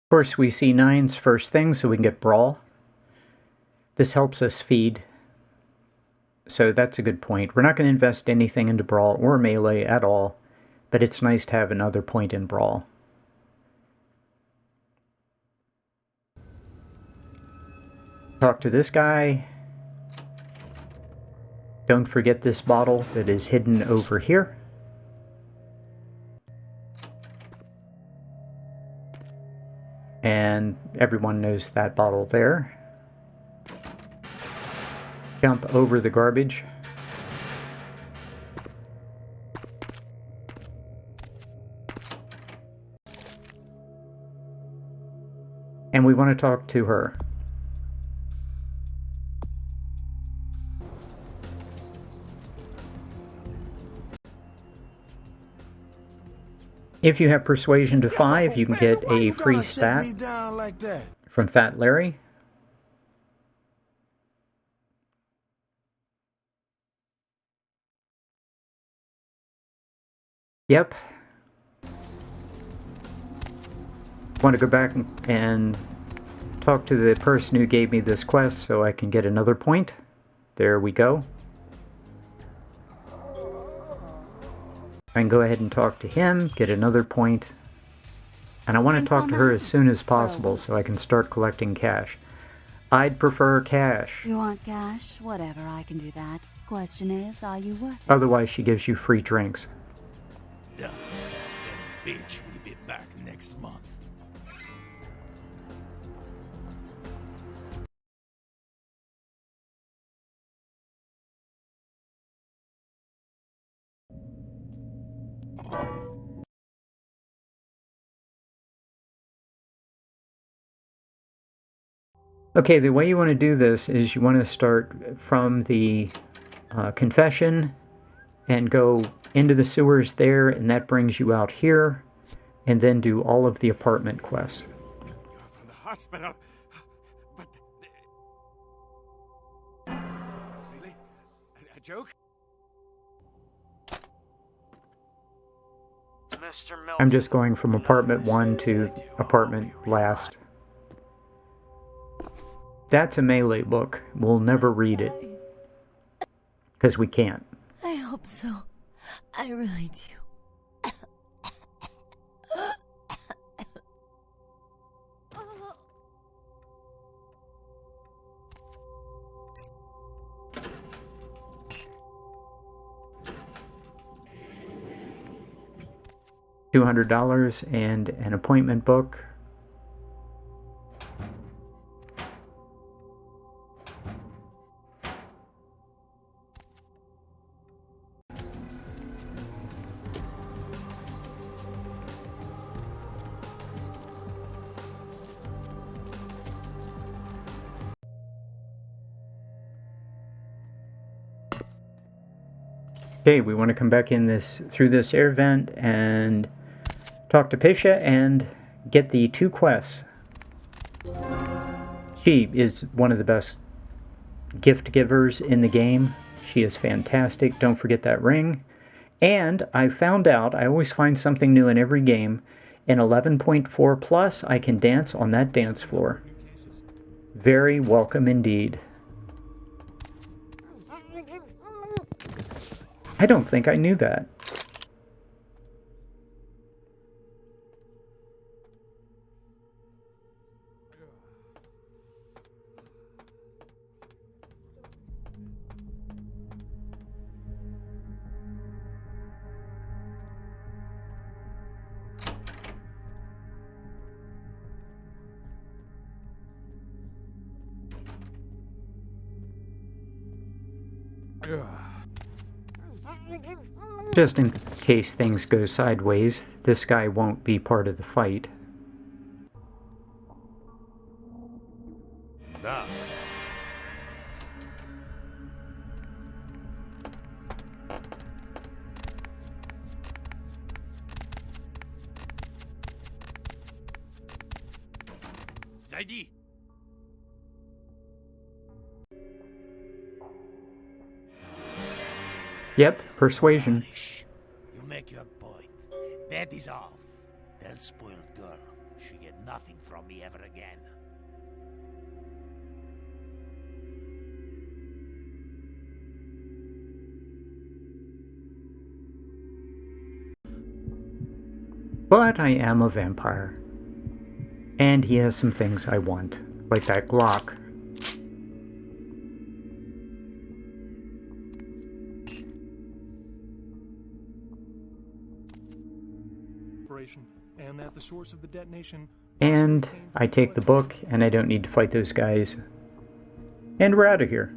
Of course, we see 9's first thing, so we can get Brawl. This helps us feed, so that's a good point. We're not going to invest anything into Brawl or Melee at all, but it's nice to have another point in Brawl. Talk to this guy. Don't forget this bottle that is hidden over here. And everyone knows that bottle there. Jump over the garbage. And we want to talk to her. If you have Persuasion to 5, you can get a free stat from Fat Larry. Yep. Want to go back and talk to the person who gave me this quest so I can get another point. There we go. I can go ahead and talk to him, get another point. And I want to talk to her as soon as possible so I can start collecting cash. I'd prefer cash. You want cash? Whatever, I can do that. Question is, are you worth it? Otherwise, she gives you free drinks. That bitch will be back next month. Okay, the way you want to do this is you want to start from the confession and go into the sewers there, and that brings you out here, and then do all of the apartment quests. You're from the hospital, but... Really? A joke? I'm just going from apartment 1 to apartment last. That's a Melee book. We'll never read it. Because we can't. I hope so. I really do. $200 and an appointment book. Okay, we want to come back in through this air vent and talk to Pisha and get the 2 quests. She is one of the best gift givers in the game. She is fantastic. Don't forget that ring. And I found out, I always find something new in every game. In 11.4 plus, I can dance on that dance floor. Very welcome indeed. I don't think I knew that. Just in case things go sideways, this guy won't be part of the fight. Nah. Zайди. Yep, persuasion. You make your point. Bet is off. Tell spoiled girl. She get nothing from me ever again. But I am a vampire. And he has some things I want, like that Glock. And that the source of the detonation. And I take the book, and I don't need to fight those guys. And we're out of here.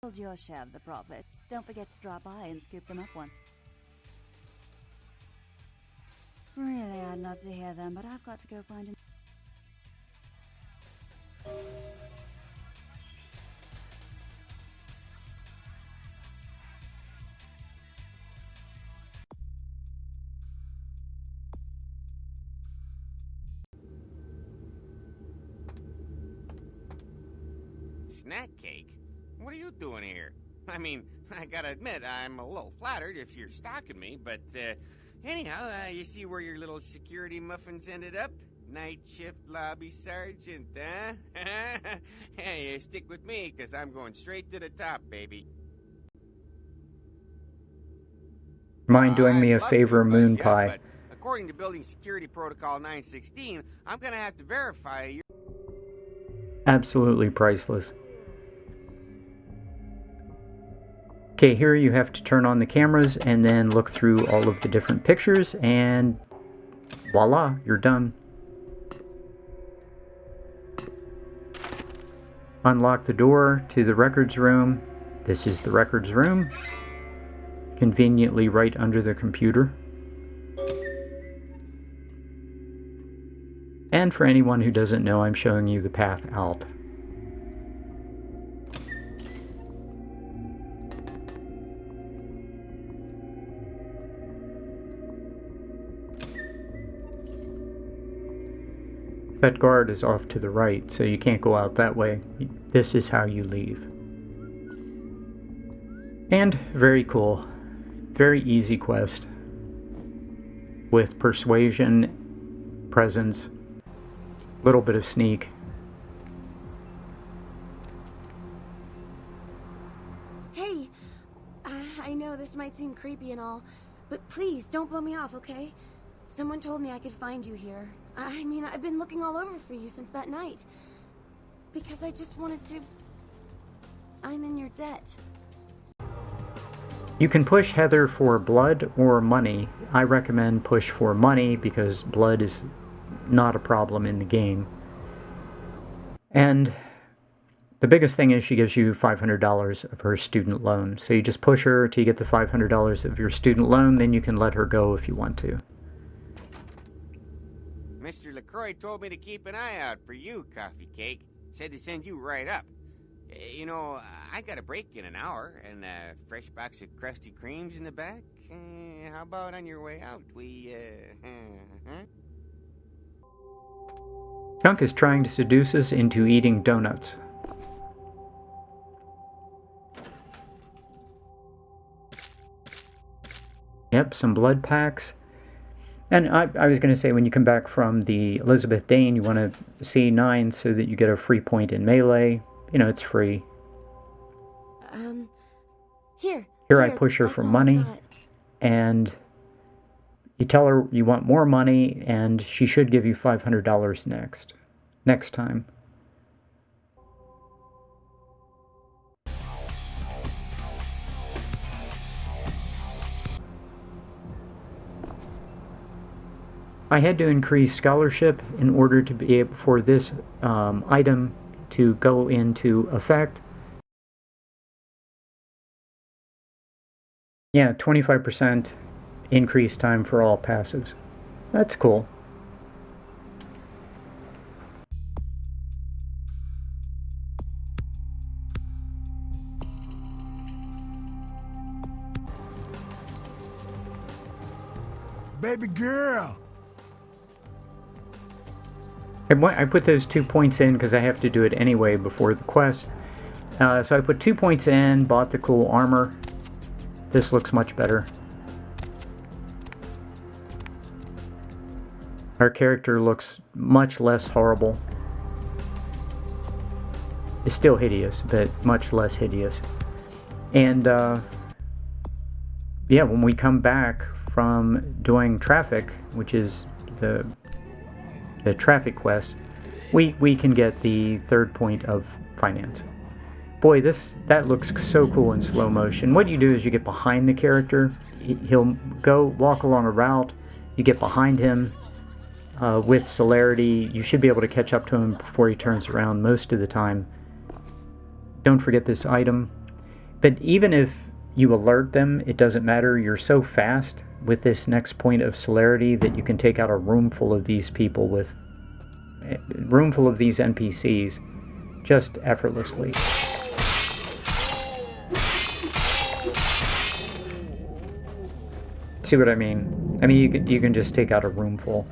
Hold your share of the profits. Don't forget to drop by and scoop them up once. Really, I'd love to hear them, but I've got to go find an... Snack cake? What are you doing here? I mean, I gotta admit, I'm a little flattered if you're stalking me, but, anyhow, you see where your little security muffins ended up? Night shift lobby sergeant, huh? Hey, stick with me, because I'm going straight to the top, baby. Mind doing me a I'd love favor, to, Moon yeah, Pie? but according to Building Security Protocol 916, I'm gonna have to verify your... Absolutely priceless. Okay, here you have to turn on the cameras and then look through all of the different pictures, and voila, you're done. Unlock the door to the records room. This is the records room, conveniently right under the computer. And for anyone who doesn't know, I'm showing you the path out. That guard is off to the right, so you can't go out that way. This is how you leave. And very cool. Very easy quest. With persuasion, presence, little bit of sneak. Hey, I know this might seem creepy and all, but please don't blow me off, okay? Someone told me I could find you here. I mean, I've been looking all over for you since that night. Because I just wanted to... I'm in your debt. You can push Heather for blood or money. I recommend push for money because blood is not a problem in the game. And the biggest thing is she gives you $500 of her student loan. So you just push her till you get the $500 of your student loan, then you can let her go if you want to. Mr. LaCroix told me to keep an eye out for you, Coffee Cake. Said to send you right up. You know, I got a break in an hour, and a fresh box of Krusty Kremes in the back. How about on your way out, we, Chunk is trying to seduce us into eating donuts. Yep, some blood packs. And I was going to say, when you come back from the Elizabeth Dane, you want to C9 so that you get a free point in melee. You know, it's free. Here I push her for money, and you tell her you want more money, and she should give you $500 next time. I had to increase scholarship in order to be able for this item to go into effect. Yeah, 25% increase time for all passives. That's cool. Baby girl! I put those 2 points in because I have to do it anyway before the quest. So I put 2 points in, bought the cool armor. This looks much better. Our character looks much less horrible. It's still hideous, but much less hideous. And yeah, when we come back from doing traffic, which is the traffic quest, we can get the 3rd point of finance. Boy, that looks so cool in slow motion. What you do is you get behind the character. He'll walk along a route. You get behind him. With celerity, you should be able to catch up to him before he turns around most of the time. Don't forget this item. But even if you alert them, it doesn't matter. You're so fast with this next point of celerity that you can take out a room full of these people with room full of these NPCs just effortlessly. See what I mean? I mean, you can just take out a room full.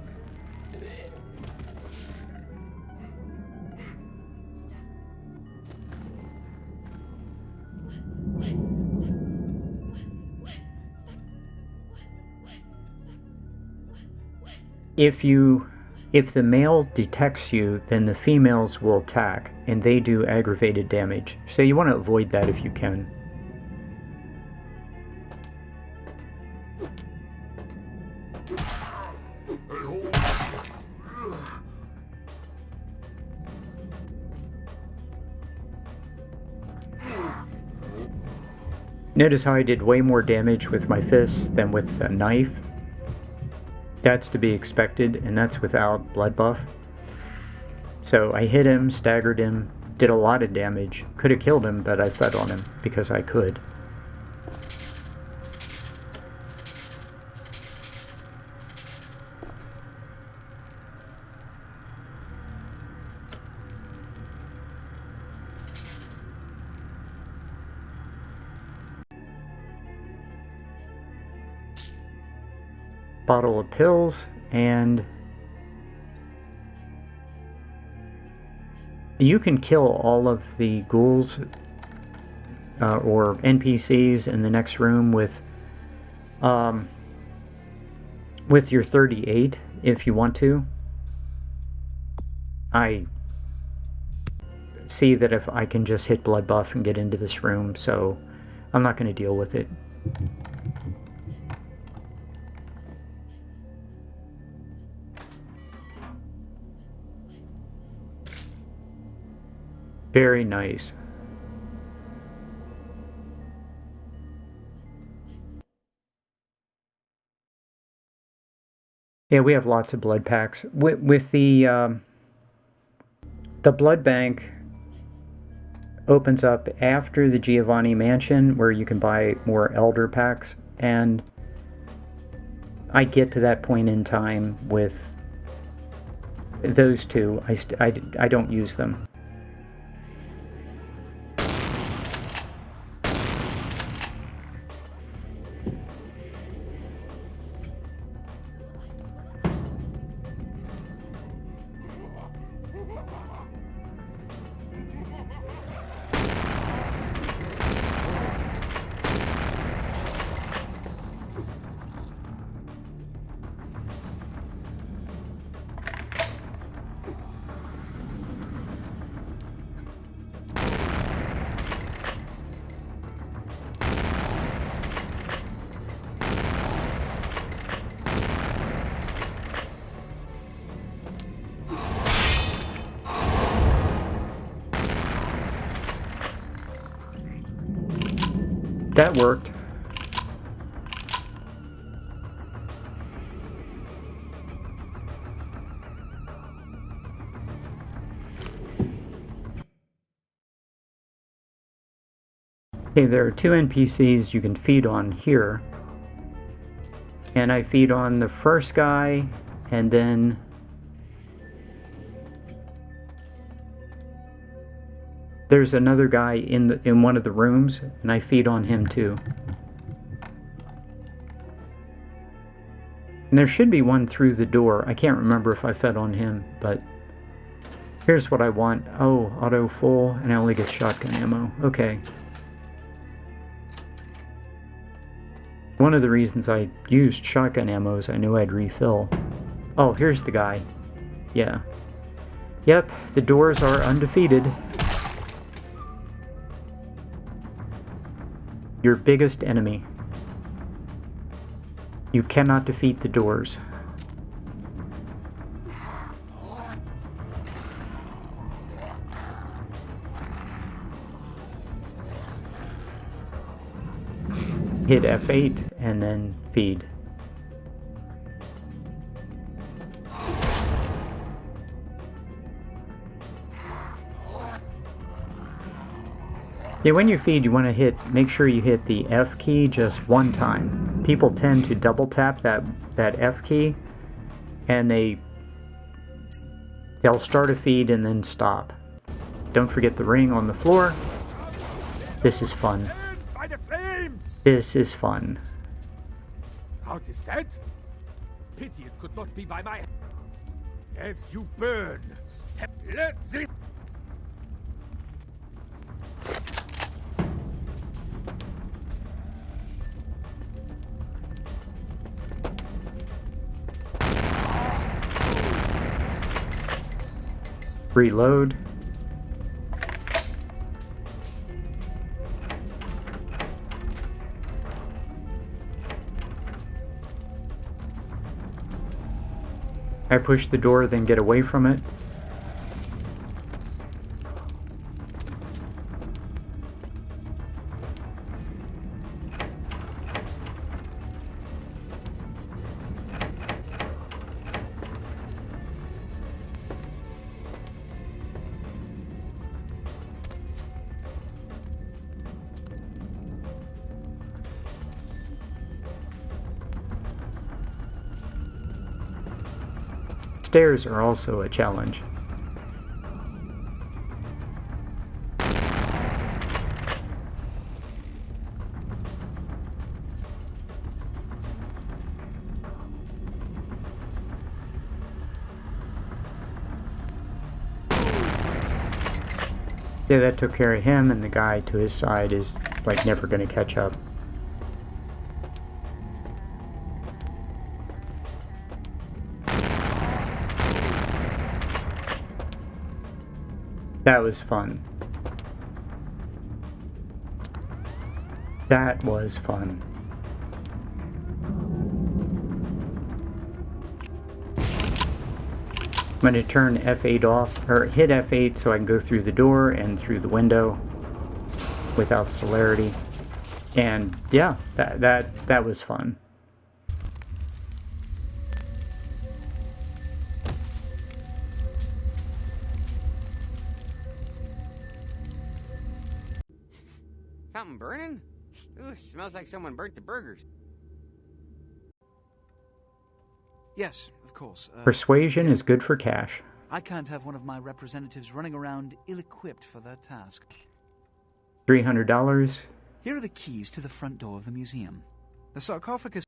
If the male detects you, then the females will attack, and they do aggravated damage. So you want to avoid that if you can. Notice how I did way more damage with my fists than with a knife. That's to be expected, and that's without blood buff. So I hit him, staggered him, did a lot of damage. Could have killed him, but I fed on him because I could. Bottle of pills, and you can kill all of the ghouls or NPCs in the next room with your 38 if you want to. I see that if I can just hit blood buff and get into this room, so I'm not going to deal with it. Very nice. Yeah, we have lots of blood packs. With the blood bank opens up after the Giovanni Mansion, where you can buy more Elder packs, and I get to that point in time with those two. I don't use them. That worked. Okay, there are 2 NPCs you can feed on here. And I feed on the first guy, and then there's another guy in one of the rooms, and I feed on him too. And there should be one through the door. I can't remember if I fed on him, but Here's what I want. Oh, auto full, and I only get shotgun ammo. Okay. One of the reasons I used shotgun ammo is I knew I'd refill. Oh, here's the guy. Yeah. Yep, the doors are undefeated. Your biggest enemy. You cannot defeat the doors. Hit F8 and then feed. Yeah, when you feed, you want to make sure you hit the F key just one time. People tend to double tap that F key, and they'll start a feed and then stop. Don't forget the ring on the floor. This is fun. This is fun. What is that? Pity it could not be by my... As you burn. Let this... Reload. I push the door, then get away from it. Stairs are also a challenge. Yeah, that took care of him, and the guy to his side is like never going to catch up. That was fun. That was fun. I'm going to turn F8 off, or hit F8 so I can go through the door and through the window without celerity. And yeah, that was fun. Something burning? Ooh, smells like someone burnt the burgers. Yes, of course. Persuasion is good for cash. I can't have one of my representatives running around ill-equipped for their task. $300. Here are the keys to the front door of the museum. The sarcophagus...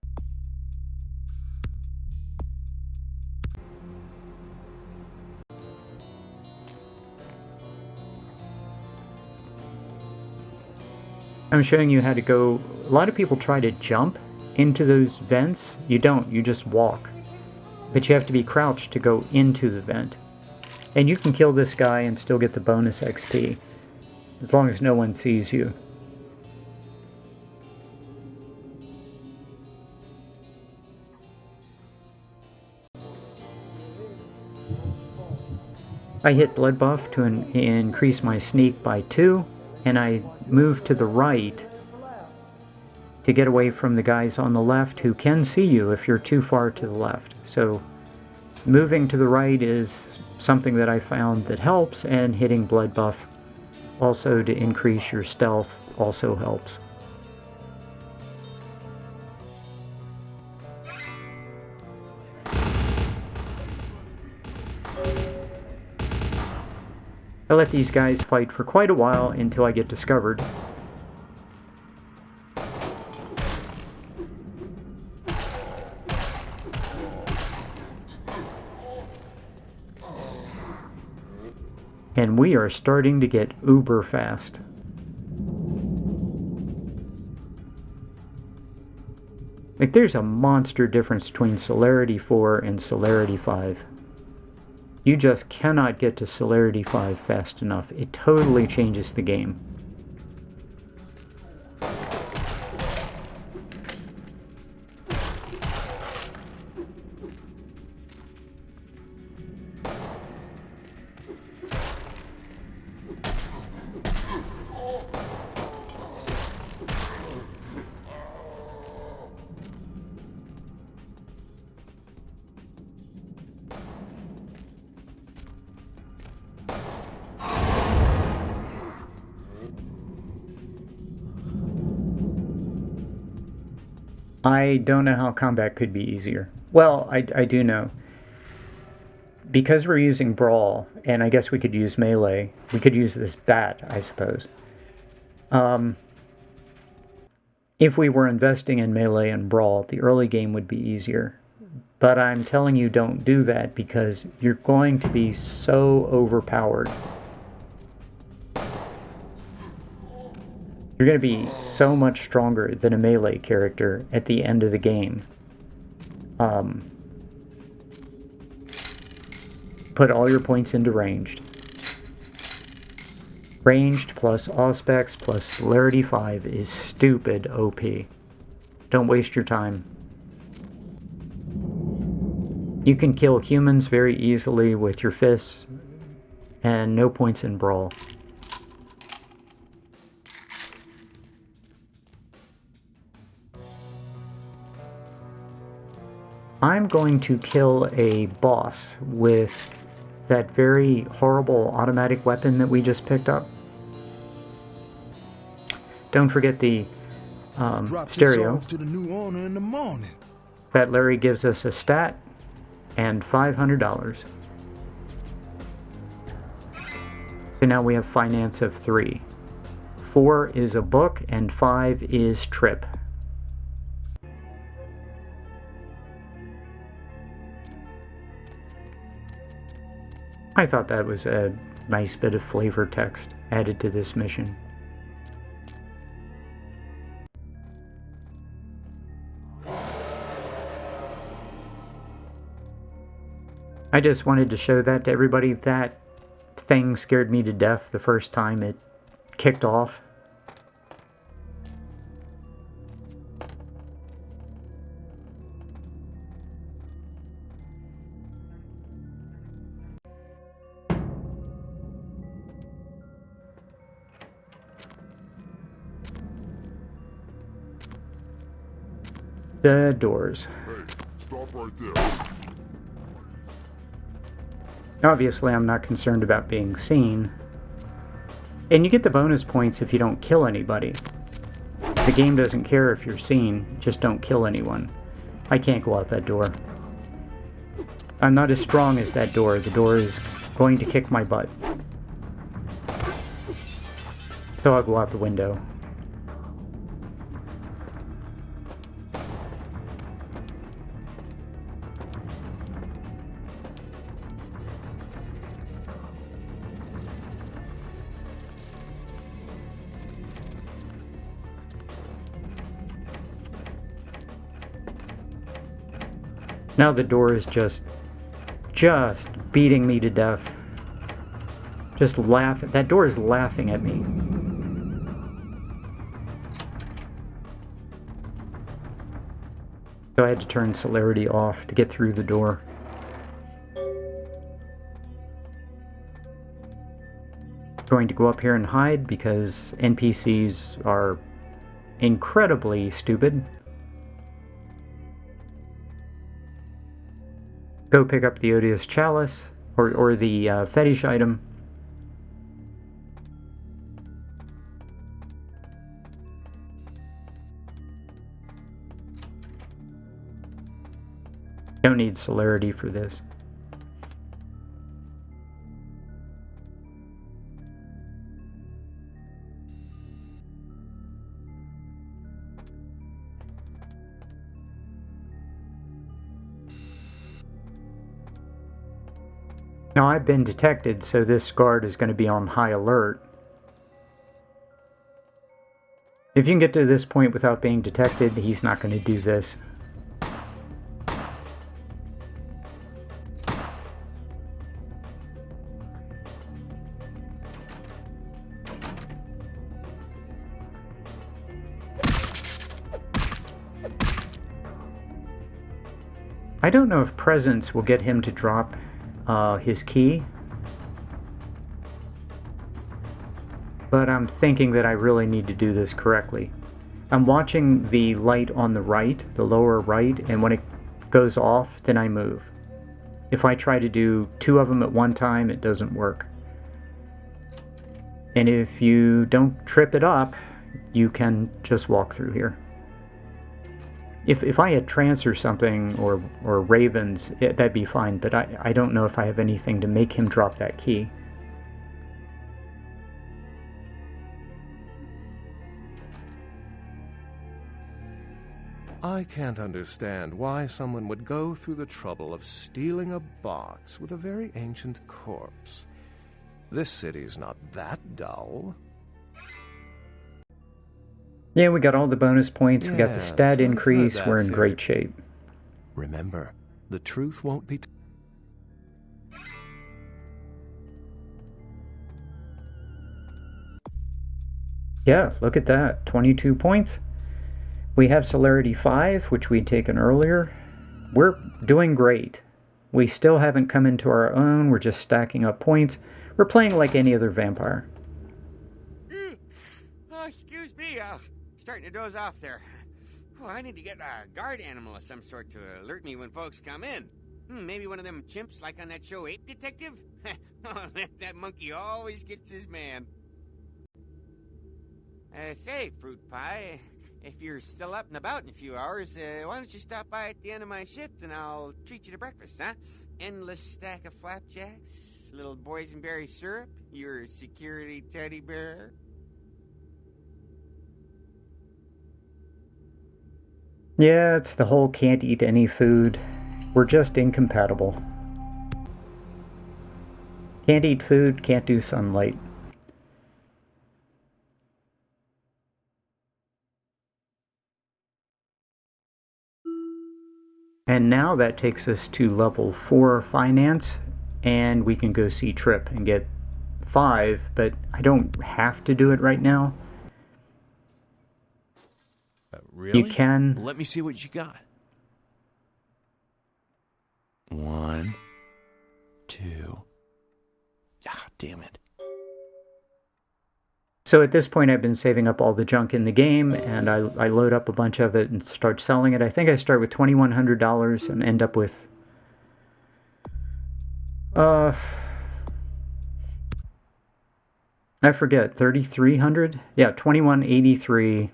I'm showing you how to go. A lot of people try to jump into those vents. You don't, you just walk. But you have to be crouched to go into the vent. And you can kill this guy and still get the bonus XP, as long as no one sees you. I hit blood buff to increase my sneak by 2. And I move to the right to get away from the guys on the left who can see you if you're too far to the left. So moving to the right is something that I found that helps, and hitting blood buff also to increase your stealth also helps. I let these guys fight for quite a while until I get discovered. And we are starting to get uber fast. Like, there's a monster difference between Celerity 4 and Celerity 5. You just cannot get to Celerity 5 fast enough. It totally changes the game. I don't know how combat could be easier. Well, I do know. Because we're using Brawl, and I guess we could use Melee, we could use this bat, I suppose. If we were investing in Melee and Brawl, the early game would be easier. But I'm telling you, don't do that, because you're going to be so overpowered. You're going to be so much stronger than a Melee character at the end of the game. Put all your points into ranged. Ranged plus Auspex plus Celerity 5 is stupid OP. Don't waste your time. You can kill humans very easily with your fists, and no points in Brawl. I'm going to kill a boss with that very horrible automatic weapon that we just picked up. Don't forget the stereo. To the new owner in the morning. Fat Larry gives us a stat and $500. So now we have finance of 3. 4 is a book and 5 is trip. I thought that was a nice bit of flavor text added to this mission. I just wanted to show that to everybody. That thing scared me to death the first time it kicked off. The doors. Hey, stop right there. Obviously, I'm not concerned about being seen. And you get the bonus points if you don't kill anybody. The game doesn't care if you're seen, just don't kill anyone. I can't go out that door. I'm not as strong as that door. The door is going to kick my butt. So I'll go out the window. Now the door is just beating me to death. Just laughing. That door is laughing at me. So I had to turn celerity off to get through the door. Going to go up here and hide because NPCs are incredibly stupid. Go pick up the odious chalice, or the fetish item. Don't need celerity for this. Now I've been detected, so this guard is going to be on high alert. If you can get to this point without being detected, he's not going to do this. I don't know if presence will get him to drop his key, but I'm thinking that I really need to do this correctly. I'm watching the light on the right, the lower right, and when it goes off, then I move. If I try to do 2 of them at one time, it doesn't work. And if you don't trip it up, you can just walk through here. If I had trance or something, or ravens, that'd be fine, but I don't know if I have anything to make him drop that key. I can't understand why someone would go through the trouble of stealing a box with a very ancient corpse. This city's not that dull. Yeah, we got all the bonus points, we got the Yes, stat I've heard increase, that we're in theory. great shape. Remember, the truth won't be... Yeah, look at that, 22 points. We have Celerity 5, which we'd taken earlier. We're doing great. We still haven't come into our own, we're just stacking up points. We're playing like any other vampire. Oh, excuse me, starting to doze off there. Oh, I need to get a guard animal of some sort to alert me when folks come in. Maybe one of them chimps like on that show Ape Detective? Oh, that monkey always gets his man. Say, Fruit Pie, if you're still up and about in a few hours, why don't you stop by at the end of my shift and I'll treat you to breakfast, huh? Endless stack of flapjacks, little boysenberry syrup, your security teddy bear. Yeah, it's the whole can't eat any food. We're just incompatible. Can't eat food, can't do sunlight. And now that takes us to level 4 finance, and we can go see Trip and get 5, but I don't have to do it right now. Really? You can. Let me see what you got. 1, 2. Ah, damn it. So at this point I've been saving up all the junk in the game, and I load up a bunch of it and start selling it. I think I start with $2,100 and end up with I forget, 3,300? Yeah, 2,183.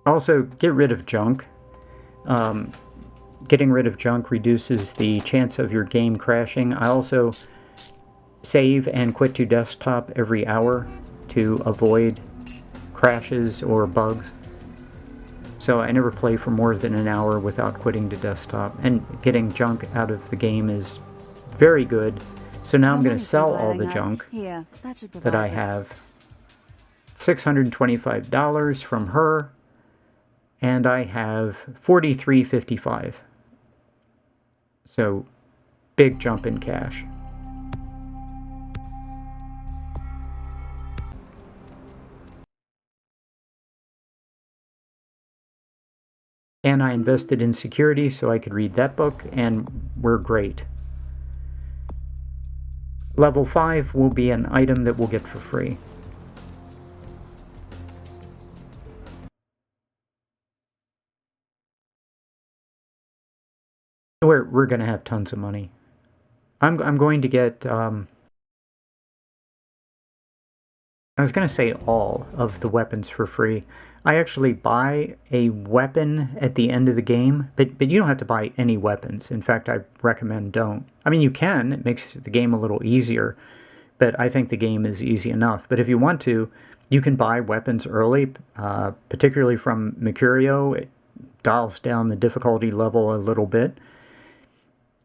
Also, get rid of junk. Getting rid of junk reduces the chance of your game crashing. I also save and quit to desktop every hour to avoid crashes or bugs. So I never play for more than an hour without quitting to desktop. And getting junk out of the game is very good. So now I'm going to sell all the junk that I have. $625 from her. And I have $43.55. So, big jump in cash. And I invested in security so I could read that book, and we're great. Level 5 will be an item that we'll get for free. We're going to have tons of money. I'm going to get, I was going to say all of the weapons for free. I actually buy a weapon at the end of the game, but you don't have to buy any weapons. In fact, I recommend don't. I mean, you can. It makes the game a little easier, but I think the game is easy enough. But if you want to, you can buy weapons early, particularly from Mercurio. dials down the difficulty level a little bit.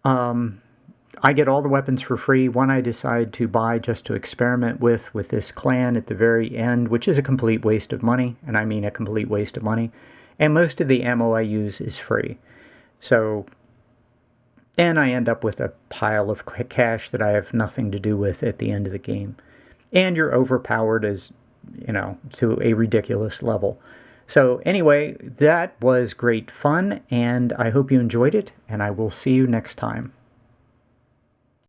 I get all the weapons for free. One I decide to buy just to experiment with this clan at the very end, which is a complete waste of money, and I mean a complete waste of money. And most of the ammo I use is free. So, and I end up with a pile of cash that I have nothing to do with at the end of the game. And you're overpowered as, you know, to a ridiculous level. So anyway, that was great fun, and I hope you enjoyed it, and I will see you next time.